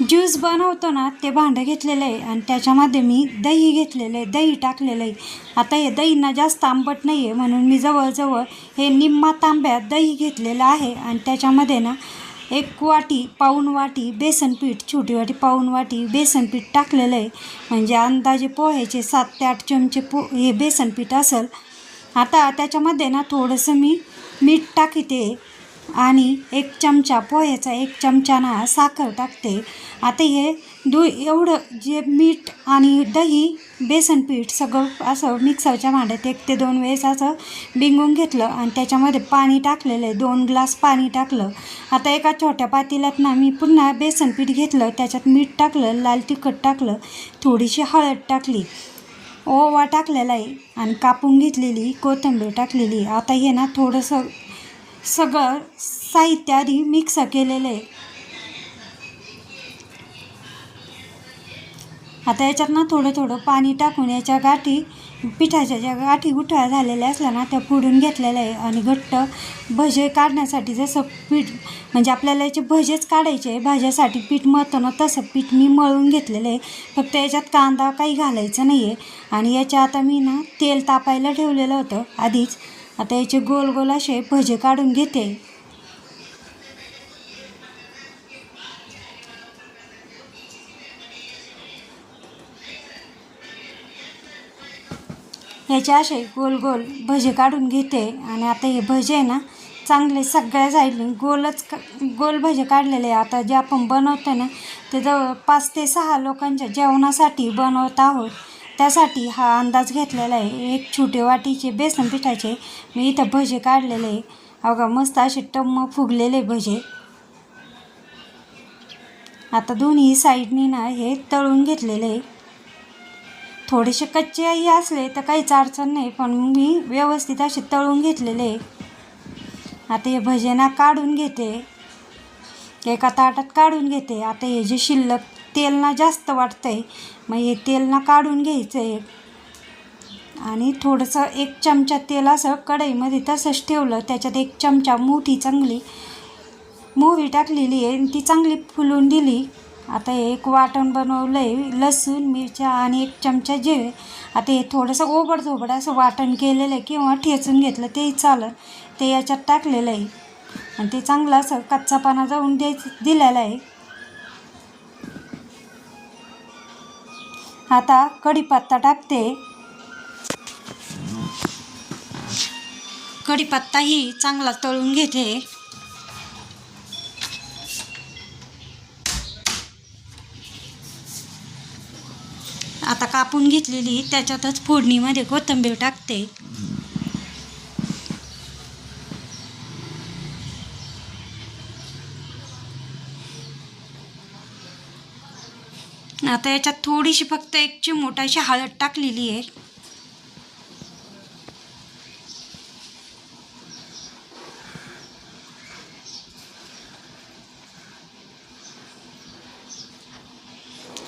Juice बनवतो ना ते भांडं घेतलेलं आहे आणि त्याच्यामध्ये मी दही घेतलेलं आहे, दही टाकलेलं आहे. आता हे दहीना जास्त आंबट नाही आहे म्हणून मी जवळजवळ हे निम्मा तांब्यात दही घेतलेलं आहे आणि त्याच्यामध्ये ना 1 वाटी पाऊण वाटी बेसन पीठ, छोटी वाटी पाऊण वाटी बेसन पीठ टाकलेलं आहे. म्हणजे अंदाजे पोह्याचे 7 ते 8 चमचे हे बेसन पीठ असेल. आता त्याच्यामध्ये ना थोडंसं मी मीठ टाकते आणि 1 चमचा पोह्याचा 1 चमचा ना साखर टाकते. आता हे एवढं जे मीठ आणि दही बेसन पीठ सगळं असं मिक्सरच्या भांड्यात 1 ते 2 वेळेस असं बिंगून घेतलं आणि त्याच्यामध्ये पाणी टाकलेलं आहे. 2 ग्लास पाणी टाकलं. आता एका छोट्या पातेल्यात ना मी पुन्हा बेसन पीठ घेतलं, त्याच्यात मीठ टाकलं, लाल तिखट टाकलं, थोडीशी हळद टाकली, ओवा टाकलेला आहे आणि कापून घेतलेली कोथिंबीर टाकलेली. आता हे ना थोडंसं सगळं साहित्य आधी मिक्स केलेलं आहे. आता याच्यात ना थोडं थोडं पाणी टाकून याच्या गाठी, पिठाच्या ज्या गाठी गुठळ्या झालेल्या असल्या ना त्या फोडून घेतलेल्या आहे आणि घट्ट भजे काढण्यासाठी जसं पीठ म्हणजे आपल्याला याचे भजेच काढायचे भाज्यासाठी पीठ मळतो ना तसं पीठ मी मळून घेतलेलं आहे. फक्त याच्यात कांदा काही घालायचा नाही आहे. आणि याच्या आता मी ना तेल तापायला ठेवलेलं होतं आधीच. आता याचे गोल गोल असे भजे काढून घेते. याचे असे गोल गोल भजे काढून घेते आणि आता हे भजे आहे ना चांगले सगळ्या साईडने गोल भजे काढलेले. आता जे आपण बनवतो ना ते जवळ 5 ते 6 लोकांच्या जेवणासाठी बनवत आहोत. त्यासाठी हा अंदाज घेतलेला आहे. 1 छोटे वाटीचे बेसन पिठाचे मी इथं भजे काढलेले आहे. अवघा मस्त असे टम्म फुगलेले भजे. आता दोन्ही साईडनी ना हे तळून घेतलेले आहे. थोडेसे कच्चेही असले तर काहीच अडचण नाही, पण मी व्यवस्थित असे तळून घेतलेले. आता हे भजे ना काढून घेते, एका ताटात काढून घेते. आता हे जे शिल्लक तेल ना जास्त वाटतं आहे मग हे तेल ना काढून घ्यायचं आहे आणि थोडंसं 1 चमचा तेल असं कढईमध्ये तसंच ठेवलं. त्याच्यात 1 चमचा मोठी चांगली मोहरी टाकलेली आहे आणि ती चांगली फुलून दिली. आता हे एक वाटण बनवलं आहे, लसूण मिरच्या आणि 1 चमचा जिरे. आता हे थोडंसं ओबडधोबड असं वाटण केलेलं आहे किंवा ठेचून घेतलं तेही चालेल. ते याच्यात टाकलेलं आहे आणि ते चांगलं असं कच्चापणा जाऊन दिलेलं आहे. आता कढीपत्ता टाकते. कढीपत्ताही चांगला तळून घेते. आता कापून घेतलेली त्याच्यातच फोडणीमध्ये कोथिंबीर टाकते. आता याच्यात थोडीशी फक्त 1 चिमूट अशी हळद टाकलेली आहे.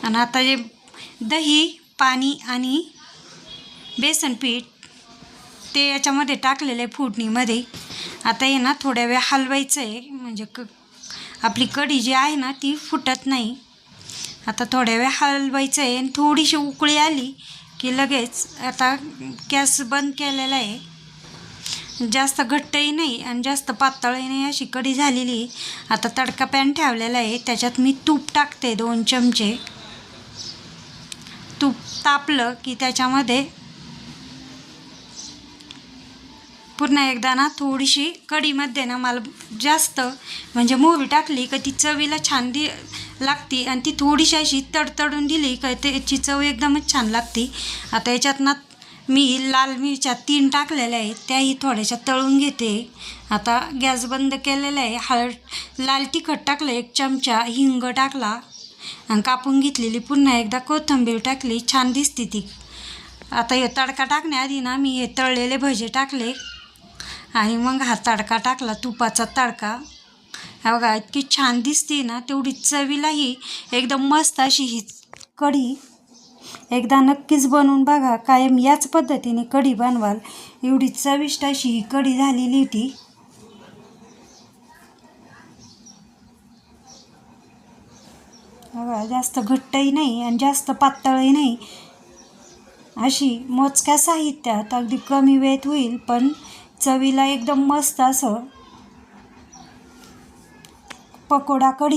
आणि आता जे दही पाणी आणि बेसन पीठ ते याच्यामध्ये टाकलेलं आहे फोडणीमध्ये. आता हे ना थोड्या वेळ हलवायचं आहे म्हणजे आपली कढी जी आहे ना ती फुटत नाही. आता थोड्या वेळ हलवायचं आहे आणि थोडीशी उकळी आली की लगेच आता गॅस बंद केलेला आहे. जास्त घट्टही नाही आणि जास्त पातळही नाही अशी कढी झालेली. आता तडका पॅन ठेवलेला आहे, त्याच्यात मी तूप टाकते 2 चमचे. तूप तापलं की त्याच्यामध्ये पुन्हा एकदा ना थोडीशी कढीमध्ये ना मला जास्त म्हणजे मोहरी टाकली का ती चवीला छान लागते आणि ती थोडीशी अशी तडतडून दिली का त्याची चव एकदमच छान लागते. आता याच्यात ना मी लाल मिरच्या 3 टाकलेल्या आहेत, त्याही थोड्याशा तळून घेते. आता गॅस बंद केलेला आहे. लाल तिखट टाकलं 1 चमचा, हिंग टाकला आणि कापून घेतलेली पुन्हा एकदा कोथिंबीर टाकली, छान दिसते ती. आता हे तडका टाकण्याआधी ना मी हे तळलेले भजे टाकले आणि मग हा तडका टाकला, तुपाचा तडका. हा बघा इतकी छान दिसते ना, तेवढी चवीलाही एकदम मस्त अशी ही कढी. एकदा नक्कीच बनवून बघा. कायम याच पद्धतीने कढी बनवाल, एवढी चविष्ट अशी ही कढी झालेली होती. बघा, जास्त घट्टही नाही आणि जास्त पातळही नाही, अशी मोजक्या साहित्यात अगदी कमी वेळेत होईल, पण चवीला एकदम मस्त असं पकोडा कढी